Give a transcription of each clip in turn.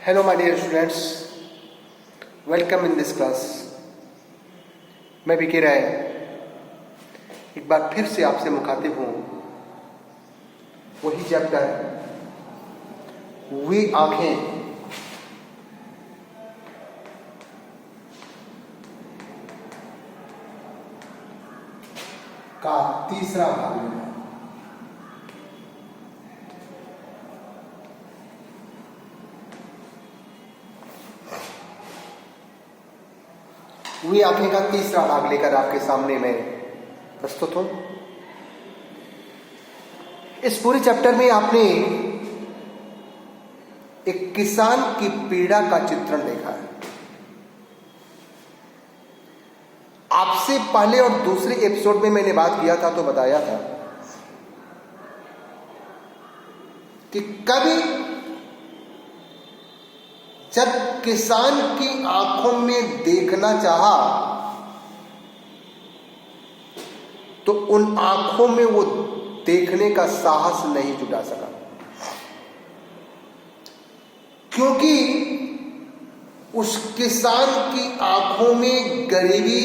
Hello my dear students, welcome in this class। मैं विकी राय एक बार फिर से आपसे मुखातिब हूँ। वही चैप्टर वे आंखें का तीसरा भाग है। वे आंखें का तीसरा भाग लेकर आपके सामने मैं प्रस्तुत हूं। इस पूरे चैप्टर में आपने एक किसान की पीड़ा का चित्रण देखा है। आपसे पहले और दूसरे एपिसोड में मैंने बात किया था तो बताया था कि कभी जब किसान की आंखों में देखना चाहा तो उन आंखों में वो देखने का साहस नहीं जुटा सका, क्योंकि उस किसान की आंखों में गरीबी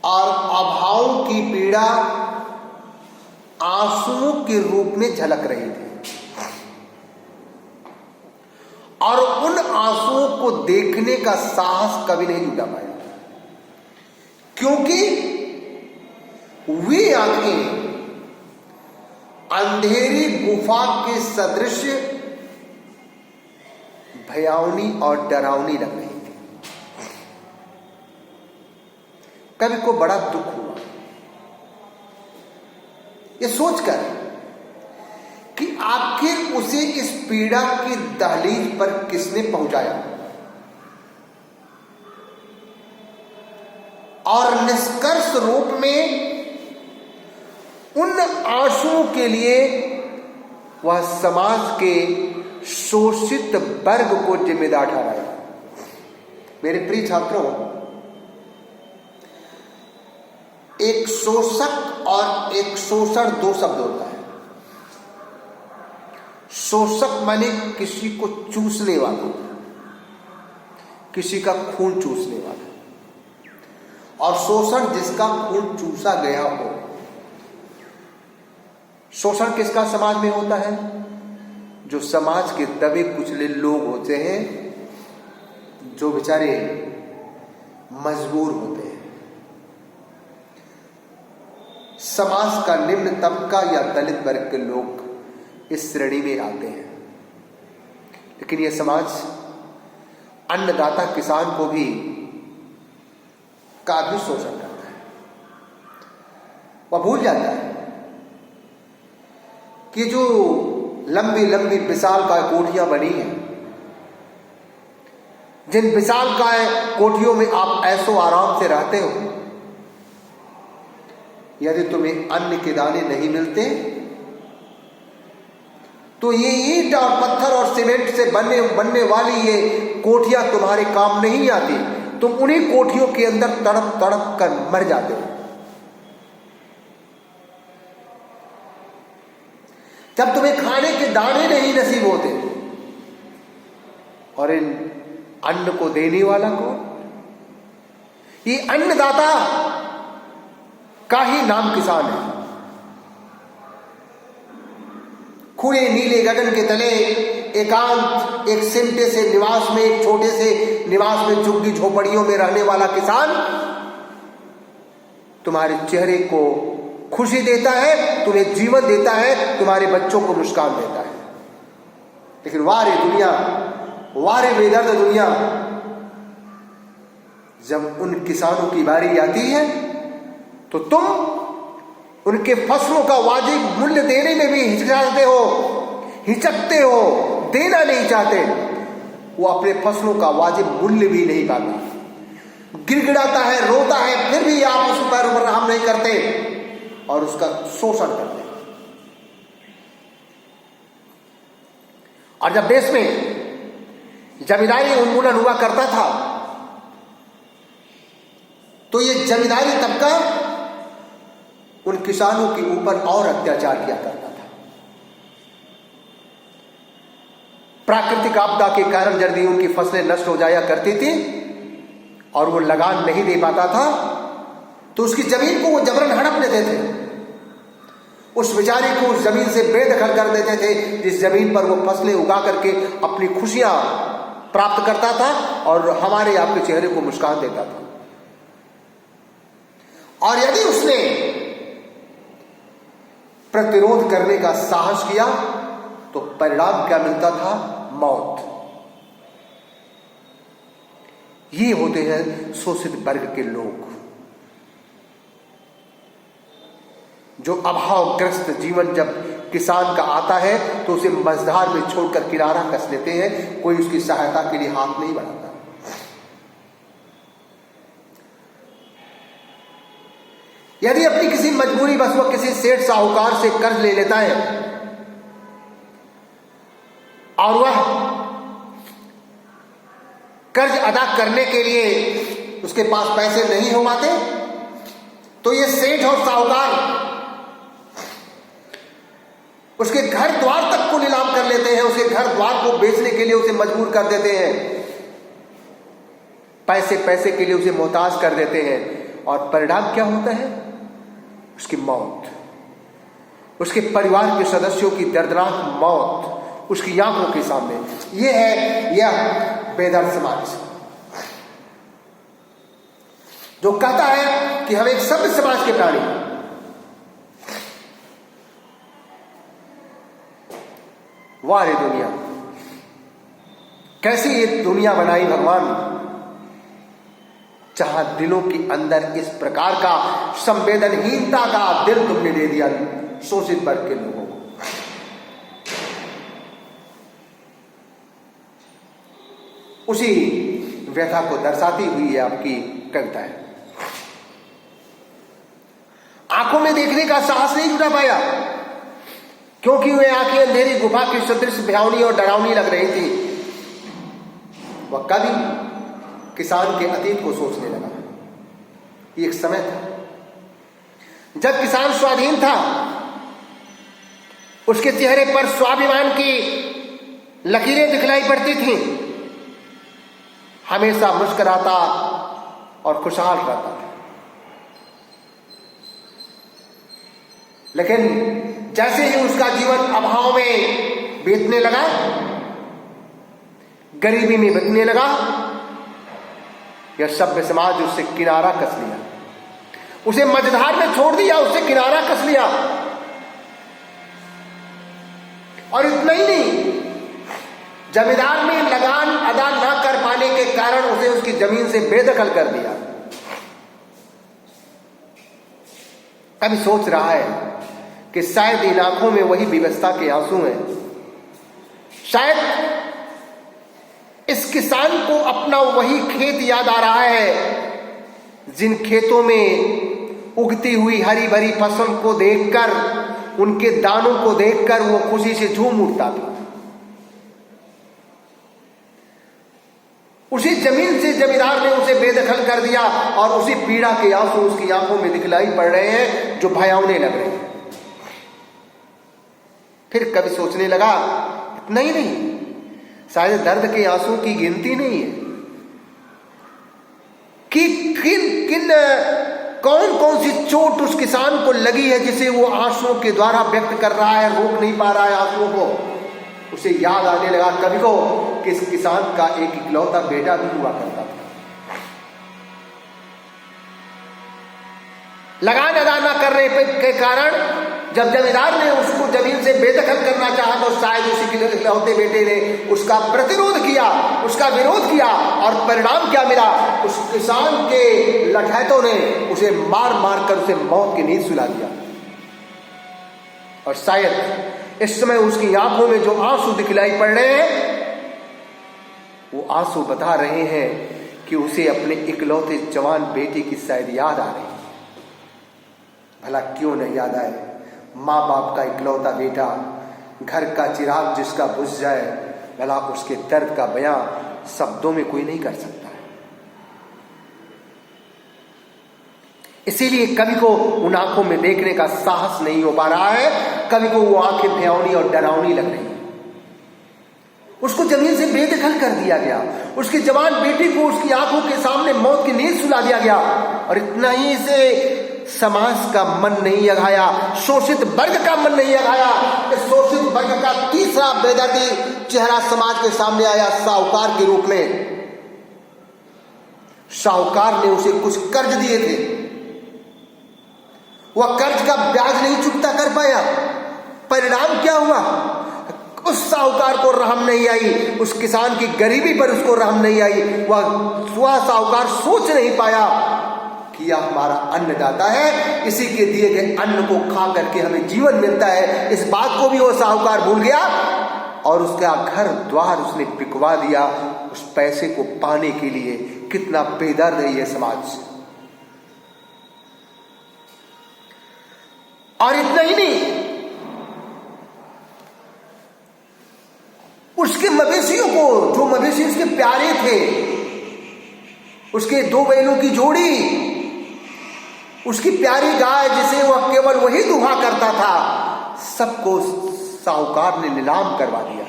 और अभाव की पीड़ा आंसुओं के रूप में झलक रही थी और उन आंसुओं को देखने का साहस कभी नहीं जुटा पाया, क्योंकि वे आंखें अंधेरी गुफा के सदृश भयावनी और डरावनी लग रही थी। कवि को बड़ा दुख हुआ ये सोचकर कि आखिर उसे इस पीड़ा की दहलीज पर किसने पहुंचाया, और निष्कर्ष रूप में उन आंसुओं के लिए वह समाज के शोषित वर्ग को जिम्मेदार ठहराया। मेरे प्रिय छात्रों, एक शोषक और एक शोषण दो शब्द होता है। शोषक माने किसी को चूसने वाला, किसी का खून चूसने वाला, और शोषण जिसका खून चूसा गया हो। शोषण किसका समाज में होता है? जो समाज के दबे कुचले लोग होते हैं, जो बेचारे मजबूर होते हैं। समाज का निम्न तबका या दलित वर्ग के लोग इस श्रेणी में आते हैं। लेकिन यह समाज अन्नदाता किसान को भी काफी शोषण करता है। वह भूल जाता है कि जो लंबी लंबी विशालकाय कोठियां बनी हैं, जिन विशालकाय कोठियों में आप ऐसो आराम से रहते हो, यदि तुम्हें अन्न के दाने नहीं मिलते तो ये ईंट और पत्थर और सीमेंट से बनने वाली ये कोठियां तुम्हारे काम नहीं आती। तुम उन्हीं कोठियों के अंदर तड़प तड़प कर मर जाते हो। जब तुम्हें खाने के दाने नहीं नसीब होते, और इन अन्न को देने वाला कौन? ये अन्नदाता का ही नाम किसान है। खुले नीले गगन के तले एकांत एक सिमटे से निवास में, एक छोटे से निवास में झुग्गी झोपड़ियों में रहने वाला किसान तुम्हारे चेहरे को खुशी देता है, तुम्हें जीवन देता है, तुम्हारे बच्चों को मुस्कान देता है। लेकिन वारे दुनिया, वारे बेदर्द दुनिया, जब उन किसानों की बारी आती है तो तुम उनके फसलों का वाजिब मूल्य देने में भी हिचकते हो, देना नहीं चाहते। वो अपने फसलों का वाजिब मूल्य भी नहीं पाता, गिड़गिड़ाता है, रोता है, फिर भी आप उस पर रहम नहीं करते और उसका शोषण करते हैं। और जब देश में जमींदारी उन्मूलन हुआ करता था तो ये जमींदारी तबका उन किसानों के ऊपर और अत्याचार किया करता था। प्राकृतिक आपदा के कारण यदि उनकी फसलें नष्ट हो जाया करती थी और वो लगान नहीं दे पाता था तो उसकी जमीन को वो जबरन हड़प लेते थे, उस बेचारे को उस जमीन से बेदखल कर देते थे जिस जमीन पर वो फसलें उगा करके अपनी खुशियां प्राप्त करता था और हमारे आपके चेहरे को मुस्कान देता था। और यदि उसने प्रतिरोध करने का साहस किया तो परिणाम क्या मिलता था? मौत। ये होते हैं शोषित वर्ग के लोग जो अभावग्रस्त जीवन जब किसान का आता है तो उसे मझधार में छोड़कर किनारा कस लेते हैं, कोई उसकी सहायता के लिए हाथ नहीं बढ़ाता। यदि अपनी किसी मजबूरी बस वो किसी सेठ साहूकार से कर्ज ले लेता है और वह कर्ज अदा करने के लिए उसके पास पैसे नहीं हो पाते तो ये सेठ और साहूकार उसके घर द्वार तक को नीलाम कर लेते हैं, उसके घर द्वार को बेचने के लिए उसे मजबूर कर देते हैं, पैसे के लिए उसे मोहताज कर देते हैं। और परिणाम क्या होता है? उसकी मौत, उसके परिवार के सदस्यों की दर्दनाक मौत उसकी आंखों के सामने। यह है यह बेदर्द समाज जो कहता है कि हम एक सभ्य समाज के प्राणी हैं। वाह रे दुनिया, कैसी ये दुनिया बनाई भगवान, जहां दिलों के अंदर इस प्रकार का संवेदनहीनता का दिल तुमने दे दिया शोषित वर्ग के लोगों को। उसी व्यथा को दर्शाती हुई है आपकी कविता है। आंखों में देखने का साहस नहीं जुटा पाया क्योंकि वे आंखें अंधेरी गुफा की सदृश भयावनी और डरावनी लग रही थी। वह कभी किसान के अतीत को सोचने लगा। एक समय था जब किसान स्वाधीन था, उसके चेहरे पर स्वाभिमान की लकीरें दिखलाई पड़ती थीं, हमेशा मुस्कुराता और खुशहाल रहता था। लेकिन जैसे ही उसका जीवन अभाव में बीतने लगा, गरीबी में बीतने लगा, यह सभ्य समाज उससे किनारा कस लिया, उसे मझधार में छोड़ दिया, उससे किनारा कस लिया। और इतना ही नहीं, जमींदार में लगान अदा न कर पाने के कारण उसे उसकी जमीन से बेदखल कर दिया। अभी सोच रहा है कि शायद इन आंखों में वही विवशता के आंसू हैं, शायद इस किसान को अपना वही खेत याद आ रहा है जिन खेतों में उगती हुई हरी भरी फसल को देखकर, उनके दानों को देखकर वो खुशी से झूम उठता था। उसी जमीन से जमींदार ने उसे बेदखल कर दिया और उसी पीड़ा के आंसू उसकी आंखों में दिखलाई पड़ रहे हैं जो भयावने लग रहे हैं। फिर कभी सोचने लगा, इतना ही नहीं, शायद दर्द के आंसू की गिनती नहीं है कि किन कौन कौन सी चोट उस किसान को लगी है जिसे वो आंसुओं के द्वारा व्यक्त कर रहा है, रोक नहीं पा रहा है आंसुओं को। उसे याद आने लगा कभी को कि इस किसान का एक इकलौता बेटा भी हुआ करता था। लगान अदा न करने के कारण जब जमींदार ने उसको जमीन से बेदखल करना चाहा तो शायद उसी इकलौते बेटे ने उसका प्रतिरोध किया, उसका विरोध किया, और परिणाम क्या मिला? उस किसान के लठैतों ने उसे मार मार कर उसे मौत की नींद सुला दिया। और शायद इस समय उसकी आंखों में जो आंसू दिखलाई पड़ रहे हैं, वो आंसू बता रहे हैं कि उसे अपने इकलौते जवान बेटे की शायद याद आ रही है। भला क्यों नहीं याद आए? माँ बाप का इकलौता बेटा, घर का चिराग जिसका बुझ जाए, भला उसके दर्द का बयां शब्दों में कोई नहीं कर सकता है। इसीलिए कवि को उन आंखों में देखने का साहस नहीं हो पा रहा है, कवि को वो आंखें भयावनी और डरावनी लग रही है। उसको जमीन से बेदखल कर दिया गया। उसकी जवान बेटी को उसकी आंखों के सामने मौत की नींद सुला दिया गया। और इतना ही से समाज का मन नहीं अघाया, शोषित वर्ग का मन नहीं अघाया। इस शोषित वर्ग का तीसरा बेदर्दी चेहरा समाज के सामने आया साहूकार के रूप में। साहूकार ने उसे कुछ कर्ज दिए थे, वह कर्ज का ब्याज नहीं चुकता कर पाया। परिणाम क्या हुआ? उस साहूकार को रहम नहीं आई, उस किसान की गरीबी पर उसको रहम नहीं आई। वह साहूकार सोच नहीं पाया कि यह हमारा अन्नदाता है, इसी के दिए गए अन्न को खा करके हमें जीवन मिलता है। इस बात को भी वो साहूकार भूल गया और उसका घर द्वार उसने बिकवा दिया उस पैसे को पाने के लिए। कितना बेदर्द है ये समाज। और इतना ही नहीं, उसके मवेशियों को, जो मवेशी उसके प्यारे थे, उसके 2 बैलों की जोड़ी, उसकी प्यारी गाय जिसे वह केवल वही दुहा करता था, सबको साहूकार ने नीलाम करवा दिया।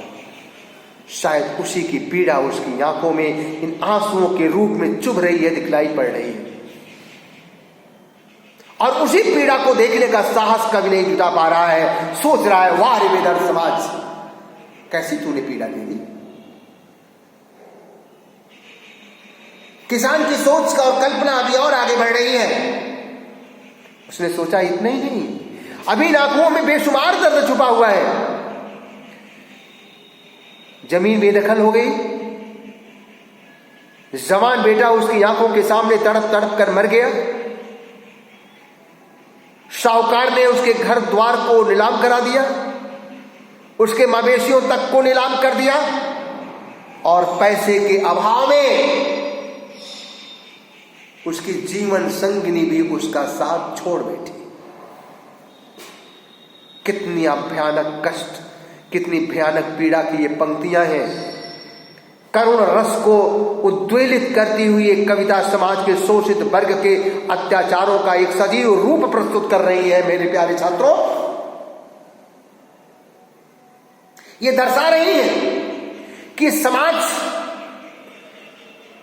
शायद उसी की पीड़ा उसकी आंखों में इन आंसुओं के रूप में चुभ रही है, दिखलाई पड़ रही है। और उसी पीड़ा को देखने का साहस कभी नहीं जुटा पा रहा है। सोच रहा है, वाह रे बेदर्द समाज, कैसी तूने पीड़ा ले ली। किसान की सोच का और कल्पना अभी और आगे बढ़ रही है। उसने सोचा इतना ही नहीं, अभी आंखों में बेशुमार दर्द छुपा हुआ है। जमीन बेदखल हो गई, जवान बेटा उसकी आंखों के सामने तड़प तड़प कर मर गया। साहूकार ने उसके घर द्वार को नीलाम करा दिया, उसके मवेशियों तक को नीलाम कर दिया। और पैसे के अभाव में उसकी जीवन संगिनी भी उसका साथ छोड़ बैठी। कितनी भयानक कष्ट, कितनी भयानक पीड़ा की ये पंक्तियां हैं। करुण रस को उद्वेलित करती हुई एक कविता समाज के शोषित वर्ग के अत्याचारों का एक सजीव रूप प्रस्तुत कर रही है। मेरे प्यारे छात्रों, ये दर्शा रही है कि समाज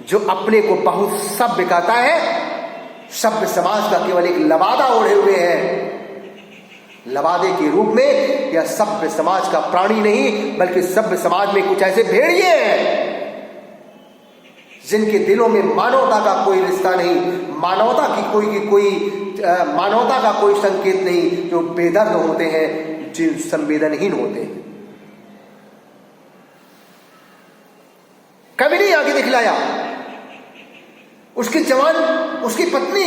जो अपने को बहुत सभ्य कहता है, सभ्य समाज का केवल एक लबादा ओढ़े हुए है। लबादे के रूप में यह सभ्य समाज का प्राणी नहीं, बल्कि सभ्य समाज में कुछ ऐसे भेड़िए हैं जिनके दिलों में मानवता का कोई रिश्ता नहीं, मानवता का कोई संकेत नहीं, जो बेदर्द होते हैं, जिन संवेदनहीन होते हैं। कभी नहीं आगे दिखलाया। उसकी जवान, उसकी पत्नी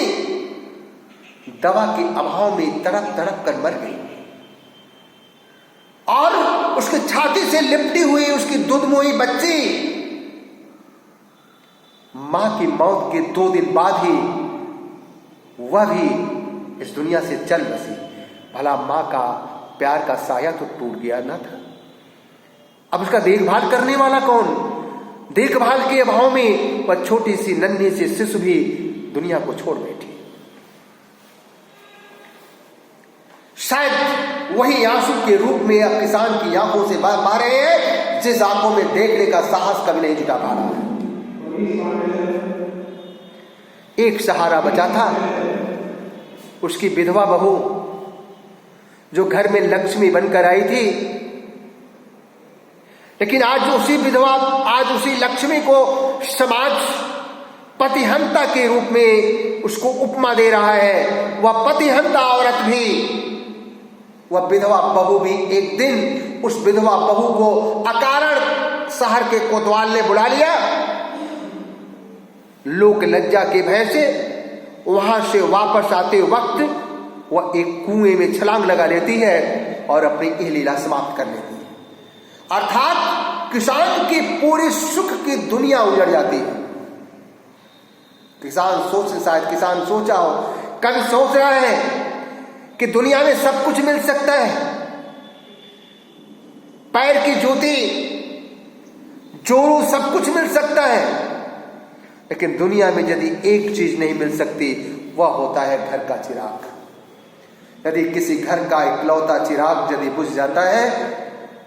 दवा के अभाव में तड़प तड़प कर मर गई। और उसकी छाती से लिपटी हुई उसकी दुधमोई बच्ची मां की मौत के 2 दिन बाद ही वह भी इस दुनिया से चल बसी। भला मां का प्यार का साया तो टूट गया ना था। अब उसका देखभाल करने वाला कौन? देखभाल के अभाव में वह छोटी सी नन्ही सी शिशु भी दुनिया को छोड़ बैठी। शायद वही आंसू के रूप में अब किसान की आंखों से बह पा रहे हैं, जिस आंखों में देखने का साहस कभी नहीं जुटा पा रहा है। एक सहारा बचा था, उसकी विधवा बहू जो घर में लक्ष्मी बनकर आई थी। लेकिन आज उसी विधवा, आज उसी लक्ष्मी को समाज पतिहंता के रूप में उसको उपमा दे रहा है। वह पतिहंता औरत भी, वह विधवा बहू भी एक दिन उस विधवा बहू को अकारण शहर के कोतवाल ने बुला लिया। लोक लज्जा के भय से वहां से वापस आते वक्त वह एक कुएं में छलांग लगा लेती है और अपनी यह लीला समाप्त कर लेती है। अर्थात किसान की पूरी सुख की दुनिया उजड़ जाती है। शायद किसान सोचा हो, कभी सोच रहा है कि दुनिया में सब कुछ मिल सकता है, पैर की जूती, जोरू, सब कुछ मिल सकता है, लेकिन दुनिया में यदि एक चीज नहीं मिल सकती, वह होता है घर का चिराग। यदि किसी घर का इकलौता चिराग यदि बुझ जाता है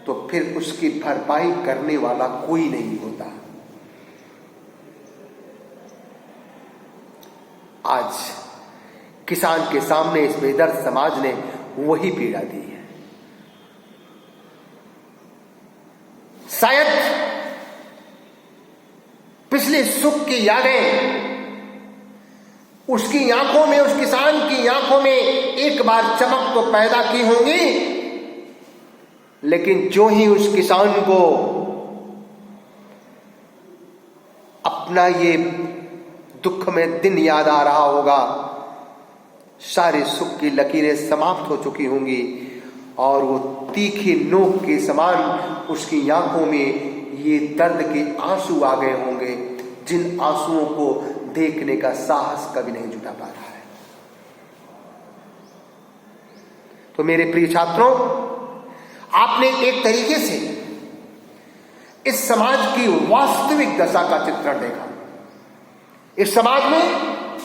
तो फिर उसकी भरपाई करने वाला कोई नहीं होता। आज किसान के सामने इस बेदर्द समाज ने वही पीड़ा दी है। शायद पिछले सुख की यादें उसकी आंखों में, उस किसान की आंखों में एक बार चमक तो पैदा की होंगी, लेकिन जो ही उस किसान को अपना ये दुख में दिन याद आ रहा होगा, सारे सुख की लकीरें समाप्त हो चुकी होंगी और वो तीखी नोक के समान उसकी आंखों में ये दर्द के आंसू आ गए होंगे, जिन आंसुओं को देखने का साहस कभी नहीं जुटा पा रहा है। तो मेरे प्रिय छात्रों, आपने एक तरीके से इस समाज की वास्तविक दशा का चित्रण देखा। इस समाज में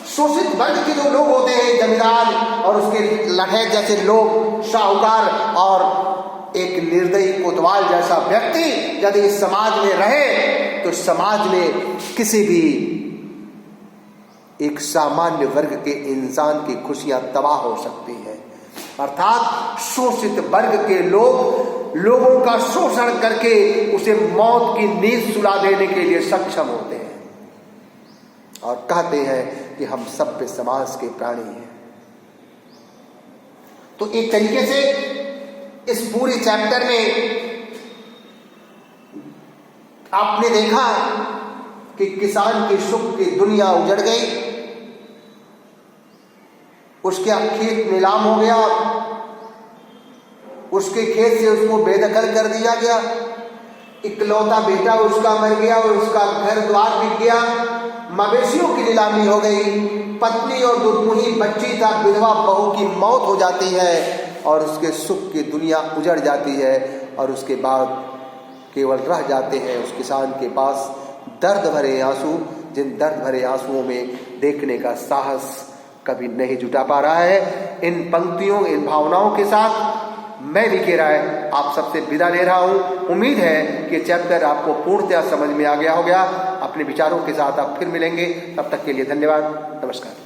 शोषित वर्ग के जो लोग होते हैं, जमींदार और उसके लठैत जैसे लोग, साहूकार और एक निर्दयी कोतवाल जैसा व्यक्ति यदि इस समाज में रहे तो समाज में किसी भी एक सामान्य वर्ग के इंसान की खुशियां तबाह हो सकती है। अर्थात शोषित वर्ग के लोगों का शोषण करके उसे मौत की नींद सुला देने के लिए सक्षम होते हैं और कहते हैं कि हम सभ्य समाज के प्राणी हैं। तो एक तरीके से इस पूरे चैप्टर में आपने देखा कि किसान के सुख की दुनिया उजड़ गई, उसका खेत नीलाम हो गया, उसके खेत से उसको बेदखल कर दिया गया, इकलौता बेटा उसका मर गया और उसका घर द्वार बिक गया, मवेशियों की नीलामी हो गई, पत्नी और दुर्मुही बच्ची था विधवा बहू की मौत हो जाती है और उसके सुख की दुनिया उजड़ जाती है और उसके बाद केवल रह जाते हैं उस किसान के पास दर्द भरे आंसू, जिन दर्द भरे आंसुओं में देखने का साहस कभी नहीं जुटा पा रहा है। इन पंक्तियों, इन भावनाओं के साथ मैं वीके राय आप सबसे विदा ले रहा हूं। उम्मीद है कि चैप्टर आपको पूर्णतः समझ में आ गया होगा। अपने विचारों के साथ आप फिर मिलेंगे, तब तक के लिए धन्यवाद, नमस्कार।